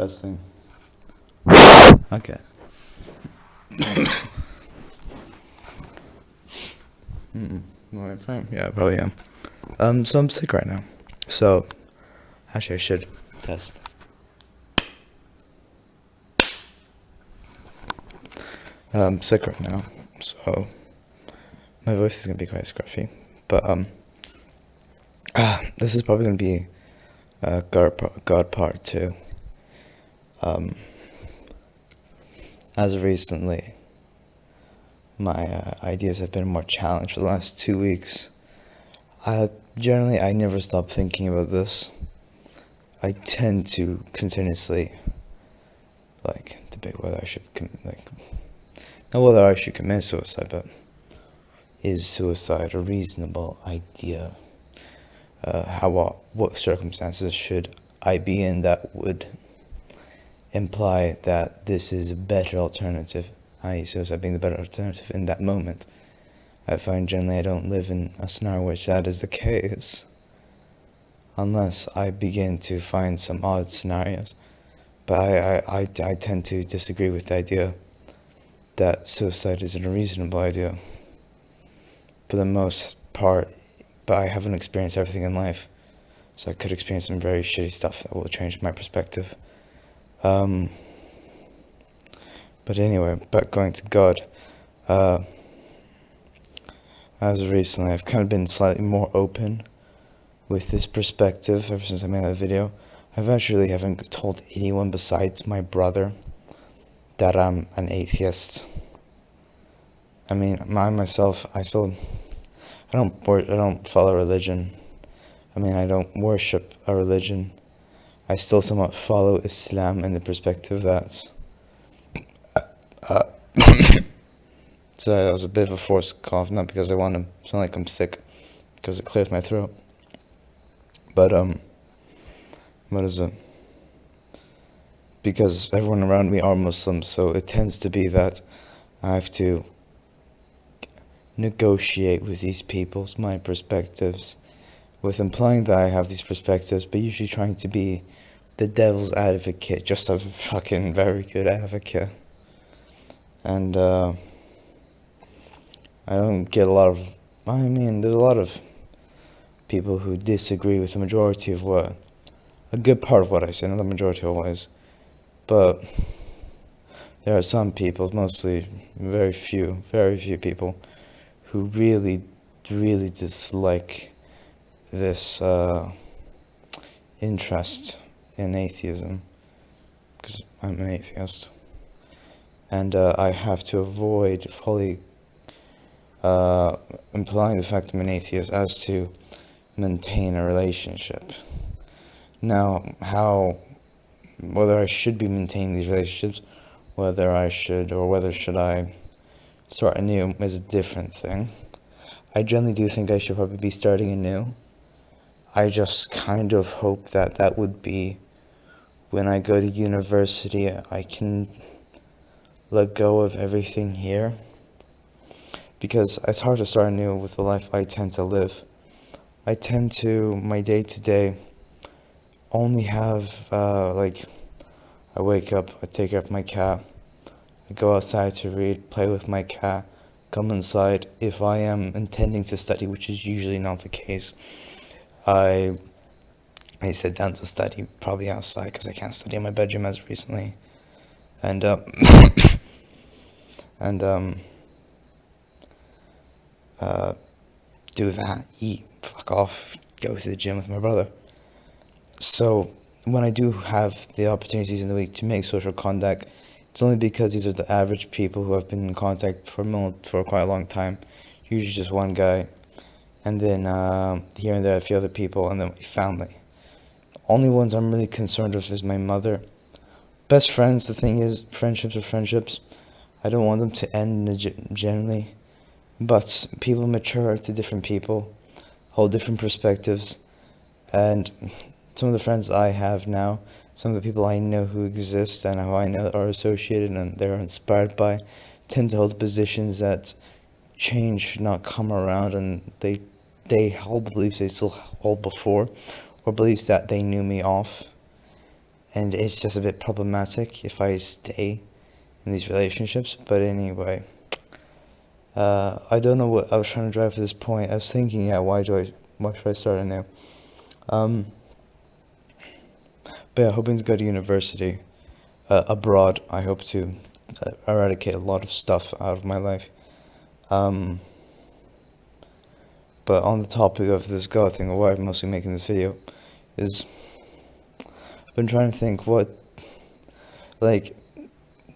Testing. Okay. Fine. Yeah, I probably am. So I'm sick right now. So, actually, I should test. I'm sick right now, so my voice is gonna be quite scruffy. But this is probably gonna be God Part 2. As of recently, my ideas have been more challenged for the last 2 weeks. I never stop thinking about this. I tend to continuously debate whether I should not whether I should commit suicide, but is suicide a reasonable idea? What circumstances should I be in that would imply that this is a better alternative, i.e. suicide being the better alternative in that moment? I find generally I don't live in a scenario which that is the case, unless I begin to find some odd scenarios. But I tend to disagree with the idea that suicide is a reasonable idea for the most part, but I haven't experienced everything in life, so I could experience some very shitty stuff that will change my perspective. But anyway, back going to God, as of recently, I've kind of been slightly more open with this perspective ever since I made that video. I haven't told anyone besides my brother that I'm an atheist. I mean, myself, I don't follow religion. I mean, I don't worship a religion. I still somewhat follow Islam in the perspective that sorry, that was a bit of a forced cough, not because I want to sound like I'm sick, because it clears my throat. But what is it? Because everyone around me are Muslims, so it tends to be that I have to negotiate with these people's my perspectives, with implying that I have these perspectives, but usually trying to be the devil's advocate, just a fucking very good advocate. And I don't get a lot of, there's a lot of people who disagree with the majority of a good part of what I say, not the majority always, but there are some people, mostly very few people, who really dislike this interest in atheism, because I'm an atheist, and I have to avoid fully implying the fact I'm an atheist as to maintain a relationship. Now, whether I should be maintaining these relationships, whether should I start anew is a different thing. I generally do think I should probably be starting anew. I just kind of hope that would be when I go to university, I can let go of everything here. Because it's hard to start anew with the life I tend to live. I tend to, my day-to-day, only have, I wake up, I take care of my cat, I go outside to read, play with my cat, come inside. If I am intending to study, which is usually not the case, I sit down to study, probably outside, because I can't study in my bedroom as recently, and, do that, eat, fuck off, go to the gym with my brother. So when I do have the opportunities in the week to make social contact, it's only because these are the average people who have been in contact for quite a long time, usually just one guy, and then here and there a few other people, and then my family. The only ones I'm really concerned with is my mother. Best friends, the thing is, friendships are friendships. I don't want them to end generally. But people mature to different people, hold different perspectives, and some of the friends I have now, some of the people I know who exist and who I know are associated and they're inspired by, tend to hold positions that change should not come around, and they hold beliefs they still hold before, or beliefs that they knew me off. and it's just a bit problematic if I stay in these relationships. But anyway, I don't know what I was trying to drive to this point. I was thinking, yeah, why should I start anew? But yeah, hoping to go to university abroad. I hope to eradicate a lot of stuff out of my life. But on the topic of this God thing, or why I'm mostly making this video, is I've been trying to think like,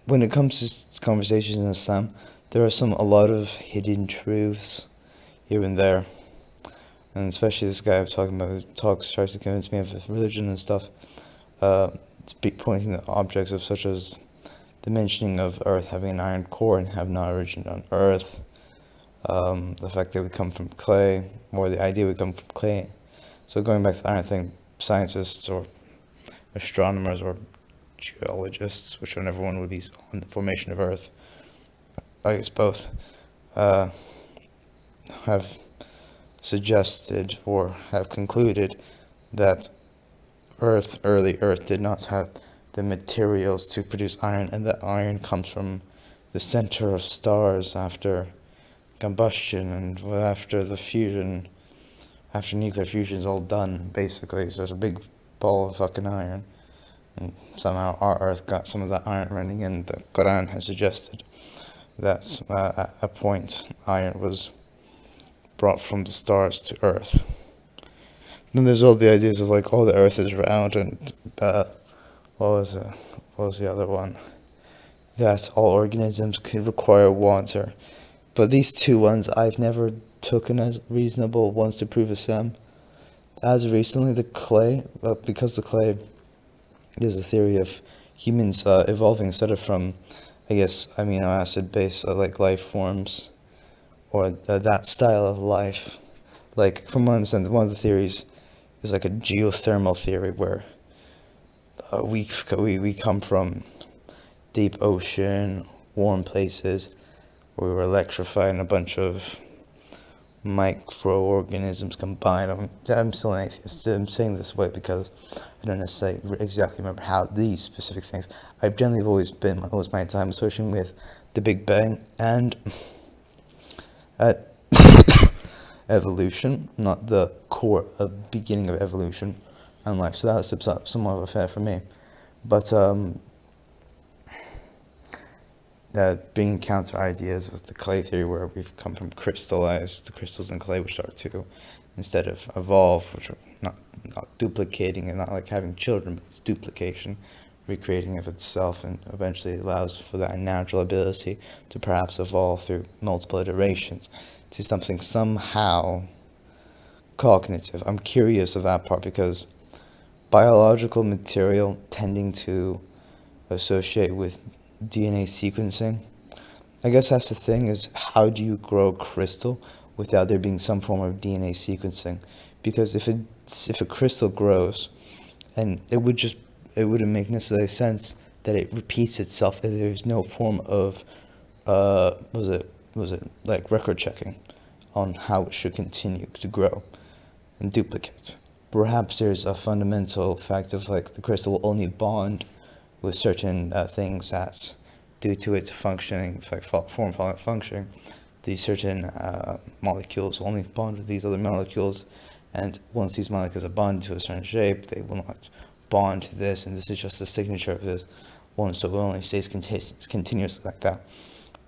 when it comes to conversations in Islam, there are a lot of hidden truths here and there. And especially this guy I'm talking about who tries to convince me of religion and stuff, pointing to objects of such as the mentioning of Earth having an iron core and have no origin on Earth, the fact that we come from clay, or the idea we come from clay. So going back to the iron thing, scientists or astronomers or geologists, whichever one would be on the formation of Earth, I guess both, have suggested or have concluded that early Earth did not have the materials to produce iron, and that iron comes from the center of stars after combustion and after the fusion, after nuclear fusion is all done, basically. So there's a big ball of fucking iron, and somehow our Earth got some of that iron running, and the Quran has suggested that at a point iron was brought from the stars to Earth. Then there's all the ideas of like, oh, the Earth is round, and what was the other one? That all organisms could require water. But these two ones I've never taken as reasonable ones to prove Islam. As recently, the clay, because the clay, there's a theory of humans evolving instead of from, I guess, amino acid based like life forms, or that style of life. Like, from what I understand, one of the theories is like a geothermal theory where we come from deep ocean, warm places, where we were electrified, and a bunch of microorganisms combined. I'm still an atheist. I'm saying this way because I don't necessarily exactly remember how these specific things. I've generally always been most of my time associating with the Big Bang and evolution, not the core beginning of evolution and life. So that was somewhat of a fair for me. But being counter ideas of the clay theory, where we've come from crystallized crystals in clay, which start to, instead of evolve, which are not duplicating and not like having children, but it's duplication, recreating of itself, and eventually allows for that natural ability to perhaps evolve through multiple iterations to something somehow cognitive. I'm curious of that part because biological material tending to associate with DNA sequencing, I guess that's the thing, is how do you grow crystal without there being some form of DNA sequencing? Because if a crystal grows, and it wouldn't make necessarily sense that it repeats itself if there's no form of was it like record checking on how it should continue to grow and duplicate. Perhaps there's a fundamental fact of like the crystal will only bond with certain things that, due to its functioning, like form following function, these certain molecules will only bond with these other molecules, and once these molecules are bonded to a certain shape, they will not bond to this, and this is just a signature of this one, so it only stays continuously like that.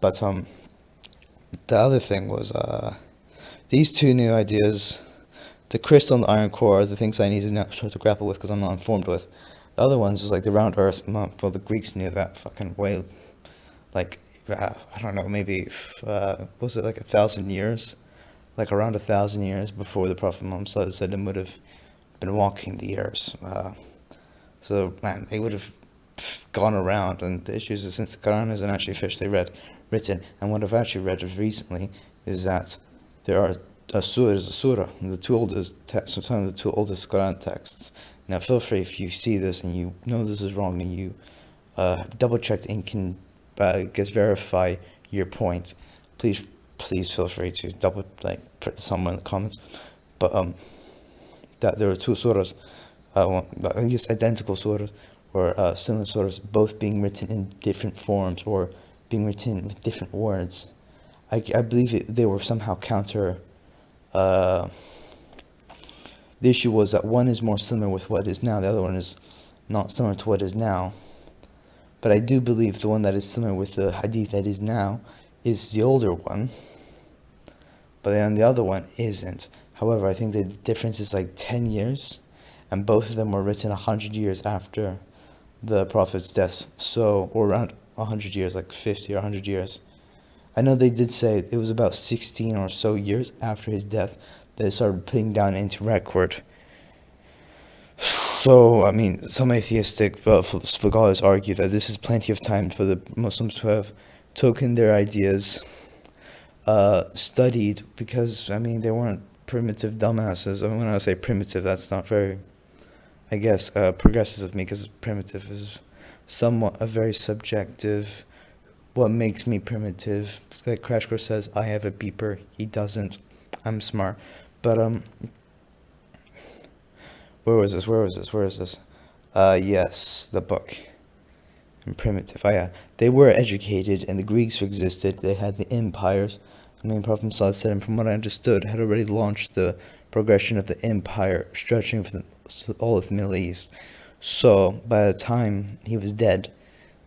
But the other thing was these two new ideas, the crystal and the iron core, are the things I need to now start to grapple with because I'm not informed with. The other ones was like the round earth. Well, the Greeks knew that fucking way, like, I don't know, maybe, was it like 1,000 years? Like around 1,000 years before the Prophet Muhammad would have been walking the earth. So, man, they would have gone around, and the issues is, since the Quran isn't actually officially written, and what I've actually read recently is that there are a surah, the two oldest texts, some of the two oldest Quran texts. Now, feel free, if you see this and you know this is wrong and you double checked and can verify your point, please feel free to put someone in the comments. But that there are two surahs, I guess identical surahs, or similar sources, both being written in different forms or being written with different words. I believe they were somehow counter. The issue was that one is more similar with what is now, the other one is not similar to what is now. But I do believe the one that is similar with the hadith that is now is the older one, but then the other one isn't. However, I think the difference is like 10 years, and both of them were written 100 years after the Prophet's death, so, or around 100 years, like 50 or 100 years. I know they did say it was about 16 or so years after his death that they started putting down into record. So, I mean, some atheistic scholars argue that this is plenty of time for the Muslims to have taken their ideas, studied, because, I mean, they weren't primitive dumbasses. I mean, when I say primitive, that's not very, I guess, progressive of me, because primitive is somewhat a very subjective, what makes me primitive. Like Crash Course says, I have a beeper, he doesn't, I'm smart. But, Where is this? Yes, the book. And primitive. Oh yeah, they were educated, and the Greeks existed. They had the empires. I mean, Prophet Muhammad said, from what I understood, had already launched the progression of the empire, stretching for all of the Middle East. So, by the time he was dead,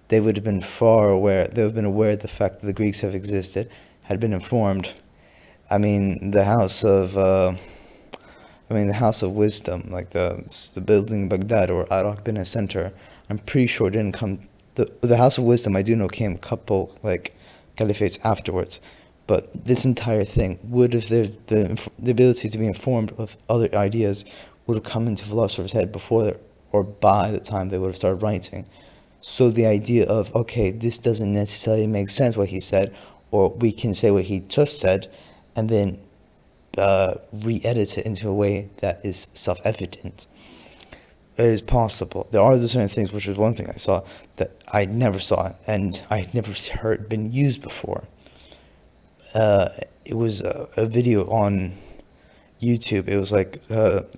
they would have been far aware. They would have been aware of the fact that the Greeks have existed, had been informed. I mean, the House of Wisdom, like the building in Baghdad or Iraq bin center, I'm pretty sure didn't come. The House of Wisdom, I do know, came a couple like caliphates afterwards, but this entire thing would have the ability to be informed of other ideas would have come into philosophers' head before or by the time they would have started writing. So the idea of, okay, this doesn't necessarily make sense what he said, or we can say what he just said, and then re-edit it into a way that is self-evident. It is possible. There are certain things, which was one thing I saw that I never saw and I had never heard been used before. It was a video on YouTube. It was like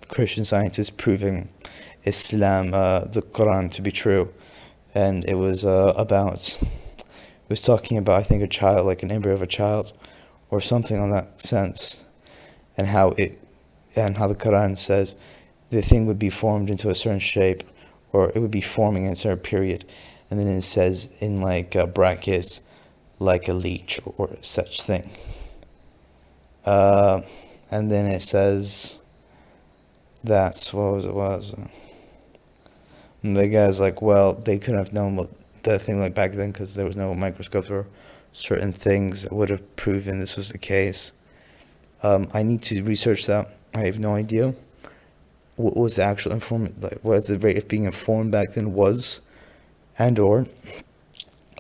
Christian scientists proving Islam, the Quran to be true, and it was talking about, I think, a child, like an embryo of a child, or something on that sense. And how the Quran says the thing would be formed into a certain shape, or it would be forming in a certain period, and then it says in like brackets, like a leech or such thing. And then it says that's what it was. And the guy's like, well, they couldn't have known what that thing like back then because there was no microscopes or certain things that would have proven this was the case. I need to research that. I have no idea what was the actual informant, like what the rate of being informed back then was, and or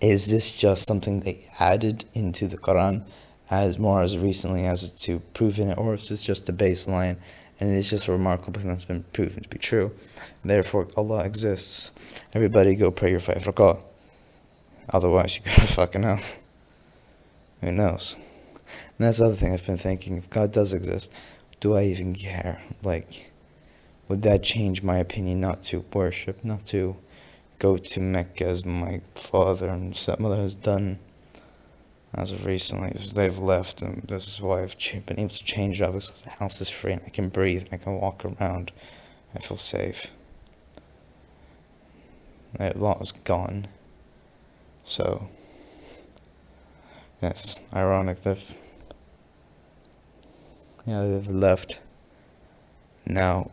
is this just something they added into the Quran as recently as to proving it, or is this just a baseline and it is just a remarkable thing that's been proven to be true, and therefore Allah exists. Everybody go pray your 5 rak'ah, otherwise you gotta fucking know. Who knows? And that's the other thing I've been thinking. If God does exist, do I even care? Like, would that change my opinion not to worship, not to go to Mecca as my father and stepmother has done as of recently? They've left, and this is why I've been able to change up, because the house is free and I can breathe and I can walk around. I feel safe. That law is gone. So, yes, ironic that they've left. Now,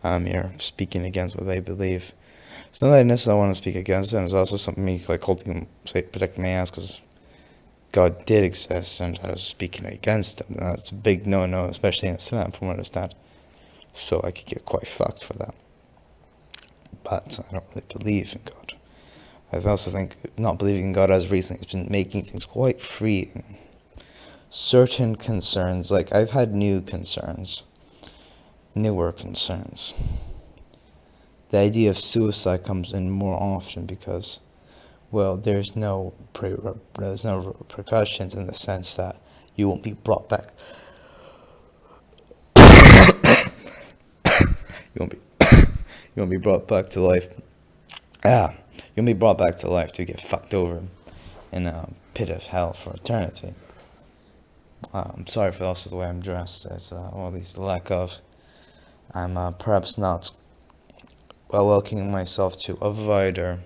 I'm here speaking against what they believe. It's not that I necessarily want to speak against it, and it's also something me, like, protecting my ass, because God did exist, and I was speaking against him. And that's a big no-no, especially in Islam, from what I understand. So I could get quite fucked for that. But I don't really believe in God. I also think not believing in God as recently has been making things quite freeing. Certain concerns, like I've had newer concerns. The idea of suicide comes in more often because, well, there's no repercussions in the sense that you won't be brought back. You You'll be brought back to life. You'll be brought back to life to get fucked over in a pit of hell for eternity. I'm sorry for also the way I'm dressed, as or at least the lack of. I'm perhaps not welcoming myself to a wider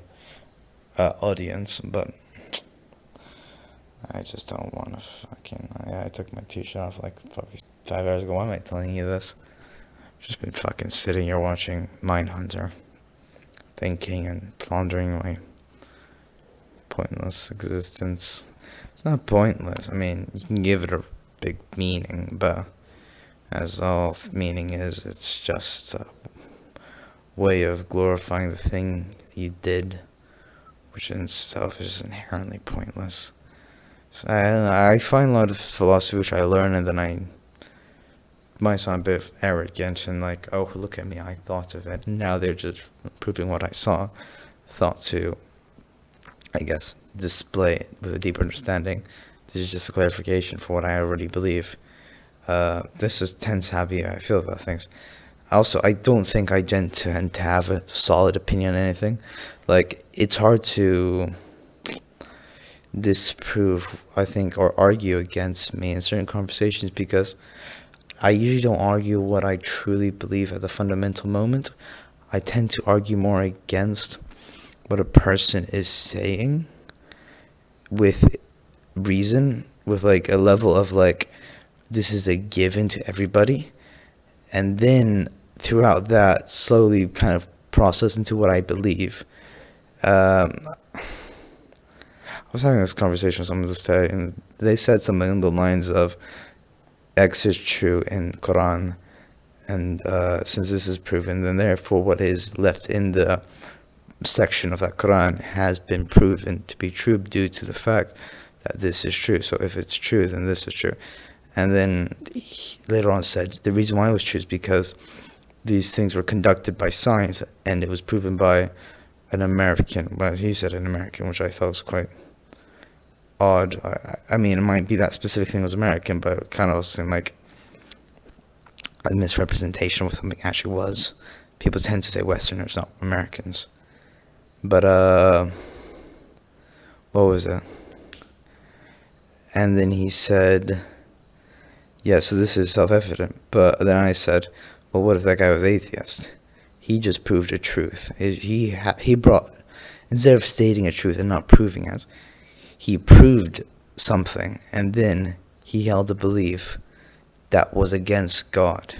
audience, but I just don't want to fucking. I took my t-shirt off like probably 5 hours ago. Why am I telling you this? I've just been fucking sitting here watching Mindhunter, thinking and pondering my pointless existence. It's not pointless. I mean, you can give it a big meaning, but as all meaning is, it's just a way of glorifying the thing you did, which in itself is inherently pointless. So I find a lot of philosophy which I learn, and then I might sound a bit arrogant and like, oh, look at me, I thought of it. Now they're just proving what I thought to, I guess, display it with a deeper understanding. This is just a clarification for what I already believe. This tends how I feel about things. Also, I don't think I tend to have a solid opinion on anything. Like, it's hard to disprove, I think, or argue against me in certain conversations, because I usually don't argue what I truly believe at the fundamental moment. I tend to argue more against what a person is saying with reason, with like a level of like, this is a given to everybody, and then throughout that slowly kind of process into what I believe. I was having this conversation with someone this day, and they said something along the lines of X is true in Quran, and since this is proven, then therefore what is left in the section of that Quran has been proven to be true due to the fact that this is true. So if it's true, then this is true. And then he later on said the reason why it was true is because these things were conducted by science, and it was proven by an American. Well, he said an American, which I thought was quite odd. I mean, it might be that specific thing was American, but it kind of seemed like a misrepresentation of what something actually was. People tend to say Westerners, not Americans. But, what was it? And then he said, yeah, so this is self-evident. But then I said, well, what if that guy was atheist? He just proved a truth. He brought, instead of stating a truth and not proving it, he proved something, and then he held a belief that was against God.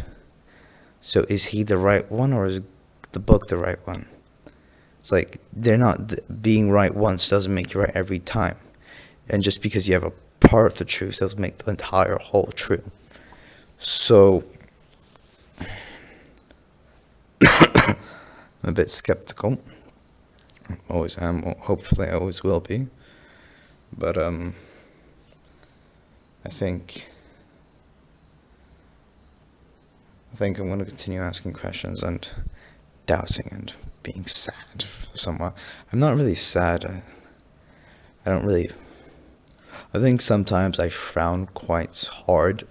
So is he the right one, or is the book the right one? It's like, they're not, being right once doesn't make you right every time. And just because you have a part of the truth doesn't make the entire whole true. So I'm a bit skeptical. Always am, hopefully I always will be. But I think I'm going to continue asking questions and doubting and being sad somewhat. I'm not really sad. I don't really. I think sometimes I frown quite hard,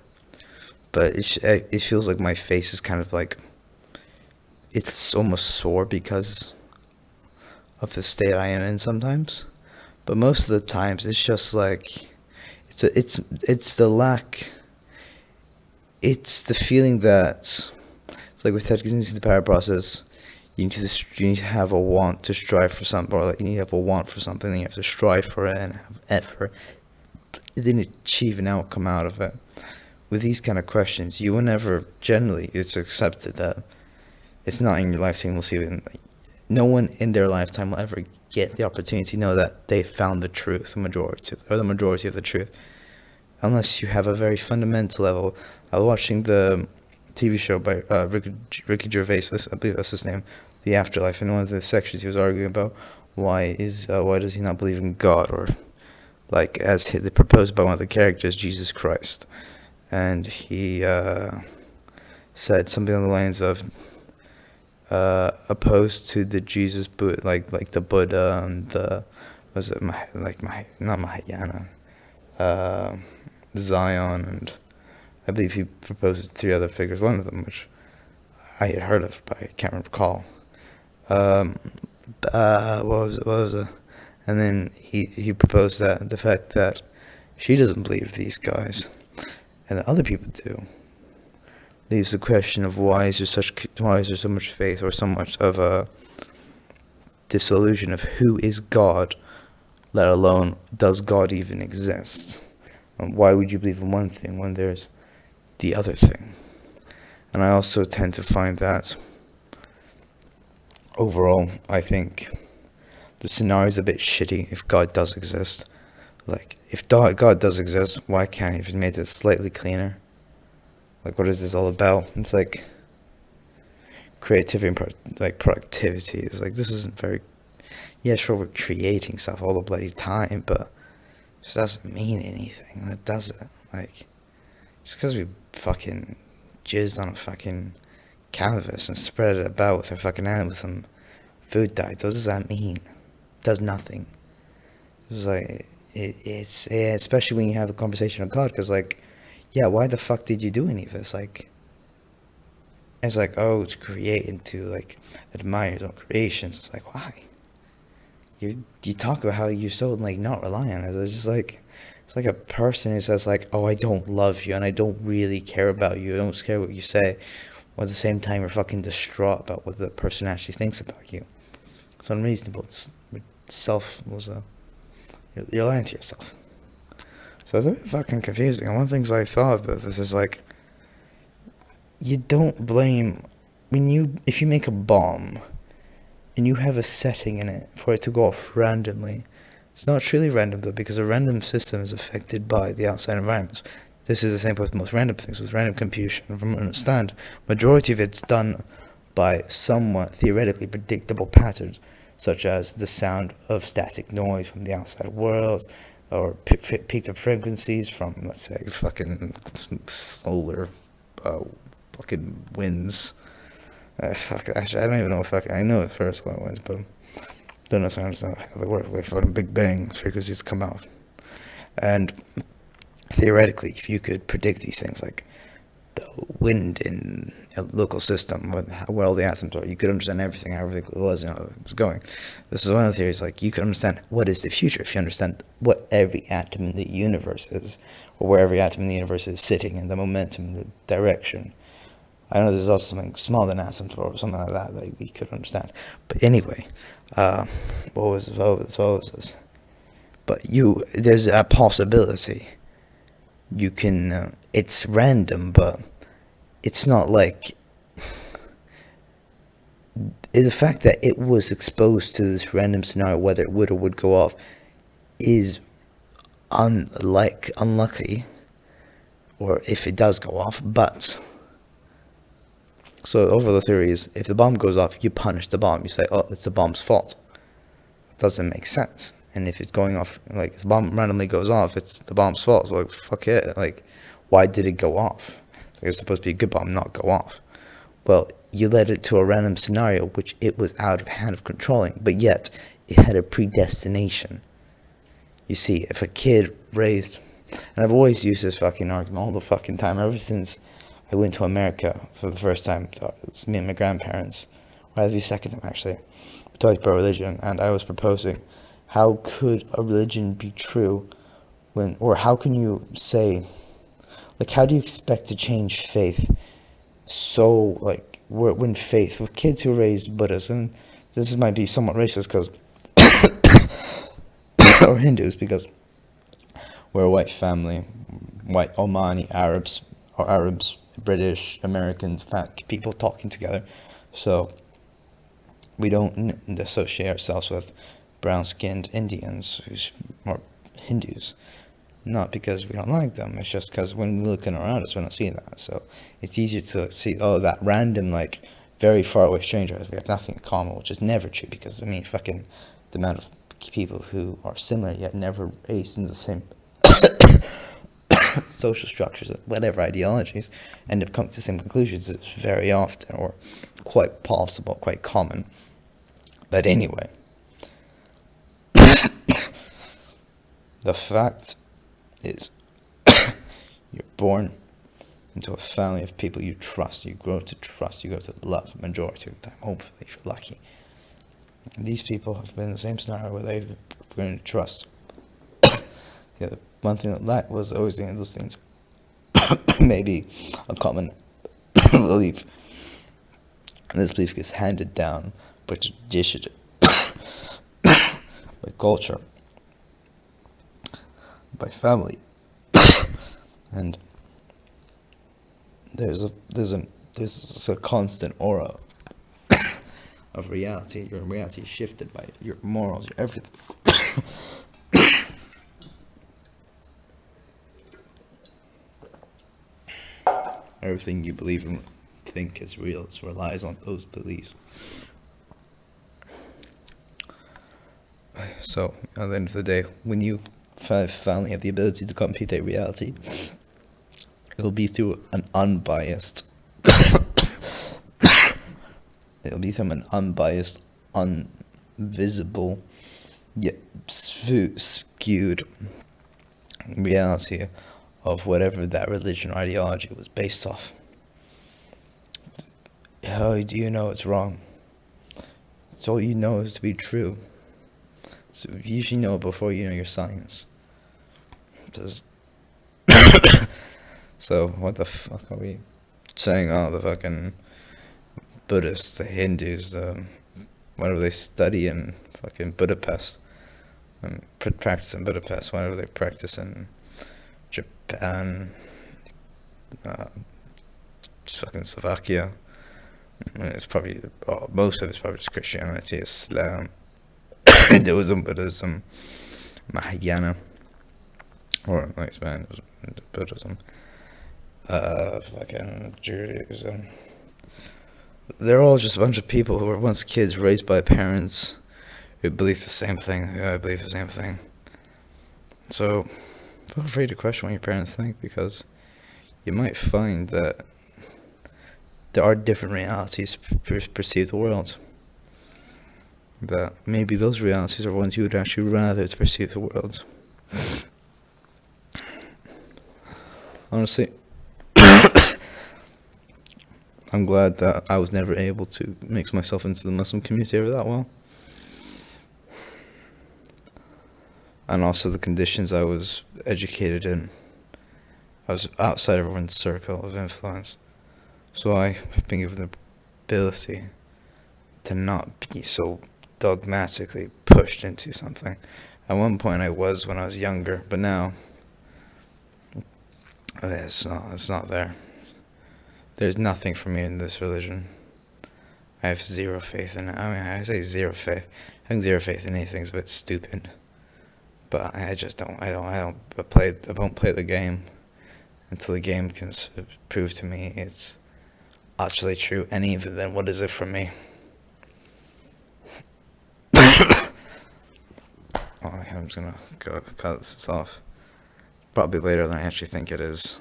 but it feels like my face is kind of like, it's almost sore because of the state I am in sometimes. But most of the times it's just like, it's the lack. It's the feeling that it's like with techniques in the power process. You need to have a want to strive for something, or like you need to have a want for something, then you have to strive for it and have effort, then achieve an outcome out of it. With these kind of questions, you will never, generally, it's accepted that it's not in your lifetime. We'll see it. No one in their lifetime will ever get the opportunity to know that they found the truth, the majority of the truth, unless you have a very fundamental level. I was watching the TV show by Ricky Gervais, I believe that's his name, The Afterlife. In one of the sections, he was arguing about why does he not believe in God, or like as they proposed by one of the characters, Jesus Christ. And he said something on the lines of, opposed to the Jesus like the Buddha and the, was it not Mahayana, Zion, and I believe he proposed 3 other figures. One of them, which I had heard of, but I can't recall. Um, what was it? And then he proposed that the fact that she doesn't believe these guys, and the other people do, leaves the question of why is there so much faith or so much of a disillusion of who is God, let alone does God even exist? And why would you believe in one thing when there's the other thing? And I also tend to find that overall, I think the scenario is a bit shitty if God does exist. Like, if God does exist, why can't he have made it slightly cleaner? Like, what is this all about? It's like creativity and productivity. It's like, this isn't very. Yeah, sure, we're creating stuff all the bloody time, but it just doesn't mean anything. It does it. Like, just because we fucking jizzed on a fucking canvas and spread it about with our fucking hand with some food dyes, what does that mean? It does nothing. It's like, it's yeah, especially when you have a conversation with God, because like, yeah, why the fuck did you do any of this? Like, it's like, oh, to create and to like admire your own creations. It's like, why? You talk about how you're so like not reliant on it. It's just like, it's like a person who says like, oh, I don't love you and I don't really care about you. I don't care what you say. While at the same time, you're fucking distraught about what the person actually thinks about you. It's unreasonable. It's you're lying to yourself. So it's a bit fucking confusing. And one of the things I thought about this is like, you don't blame if you make a bomb and you have a setting in it for it to go off randomly. It's not truly random though, because a random system is affected by the outside environments. This is the same with most random things, with random computation. From what I understand, majority of it's done by somewhat theoretically predictable patterns, such as the sound of static noise from the outside world, or peaks of frequencies from, let's say, fucking solar, fucking winds. Actually, I don't even know if I know at first what it was, but don't necessarily understand how they work. Like fucking Big Bang frequencies come out, and theoretically, if you could predict these things, like the wind in a local system, how well the atoms are, you could understand everything, how everything was, how it was going. This is one of the theories. Like, you could understand what is the future if you understand what every atom in the universe is, or where every atom in the universe is sitting, and the momentum, and the direction. I know there's also something smaller than atoms or something like that we could understand. But anyway, what was this? But there's a possibility. You can, it's random, but it's not like, the fact that it was exposed to this random scenario, whether it would or would go off, is unlucky, or if it does go off, but. So overall the theory is, if the bomb goes off, you punish the bomb. You say, oh, it's the bomb's fault. It doesn't make sense. And if it's going off, like, if the bomb randomly goes off, it's the bomb's fault. So, like, fuck it. Like, why did it go off? Like, it's supposed to be a good bomb, not go off. Well, you led it to a random scenario, which it was out of hand of controlling, but yet it had a predestination. You see, if a kid raised, and I've always used this fucking argument all the fucking time, ever since I went to America for the first time. It's me and my grandparents, or the second time actually. We talked about religion, and I was proposing, how could a religion be true or how can you say, like, how do you expect to change faith? So, like, when faith, with kids who are raised Buddhists, and this might be somewhat racist because, or Hindus, because we're a white family, white Omani Arabs, British, Americans, people talking together. So we don't associate ourselves with brown-skinned Indians or Hindus. Not because we don't like them, it's just because when we're looking around us, we don't see that. So it's easier to see, oh, that random, like, very far away stranger, we have nothing in common, which is never true, because, I mean, fucking the amount of people who are similar yet never raised in the same social structures, whatever ideologies, end up coming to the same conclusions. It's very often, or quite possible, quite common. But anyway, the fact is, you're born into a family of people you trust, you grow to trust, you grow to love, majority of the time, hopefully, if you're lucky. These people have been in the same scenario where they've been to trust. Yeah, the one thing that lacked was always the those things. Maybe a common belief. And this belief gets handed down by tradition, by culture, by family, and there's a constant aura of reality. Your reality is shifted by your morals, your everything. Everything you believe and think is real. It relies on those beliefs. So, at the end of the day, when you finally have the ability to compute a reality, it will be through an unbiased. It'll be from an unbiased, unvisible, yet skewed reality of whatever that religion or ideology was based off. How do you know it's wrong? It's all you know is to be true. So you usually know it before you know your science. So what the fuck are we saying? Oh, the fucking Buddhists, the Hindus, whatever they study in fucking Budapest and practice in Budapest, whatever they practice in Japan, fucking Slovakia. It's probably most of it's probably just Christianity, Islam, Hinduism, Buddhism, Mahayana, or like Spanish Buddhism, fucking Judaism. They're all just a bunch of people who were once kids raised by parents who believe the same thing. I believe the same thing. So feel free to question what your parents think, because you might find that there are different realities to perceive the world. That maybe those realities are ones you would actually rather to perceive the world. Honestly, I'm glad that I was never able to mix myself into the Muslim community ever that well. And also the conditions I was educated in. I was outside everyone's circle of influence. So I have been given the ability to not be so dogmatically pushed into something. At one point I was when I was younger, but now it's not there. There's nothing for me in this religion. I have zero faith in it. I mean, I say zero faith. Having zero faith in anything is a bit stupid. But I just don't. I won't play the game until the game can prove to me it's actually true. And even then, what is it for me? I'm just gonna go cut this off. Probably later than I actually think it is.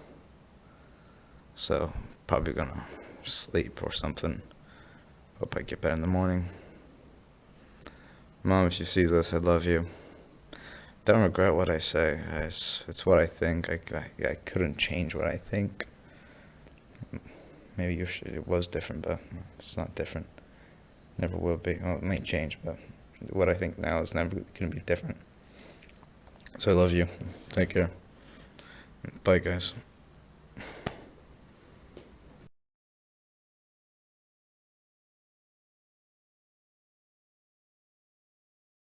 So probably gonna sleep or something. Hope I get better in the morning. Mom, if you see this, I love you. Don't regret what I say. It's what I think. I couldn't change what I think. Maybe it was different, but it's not different. Never will be. Well, it may change, but what I think now is never going to be different. So I love you. Take care. Bye, guys.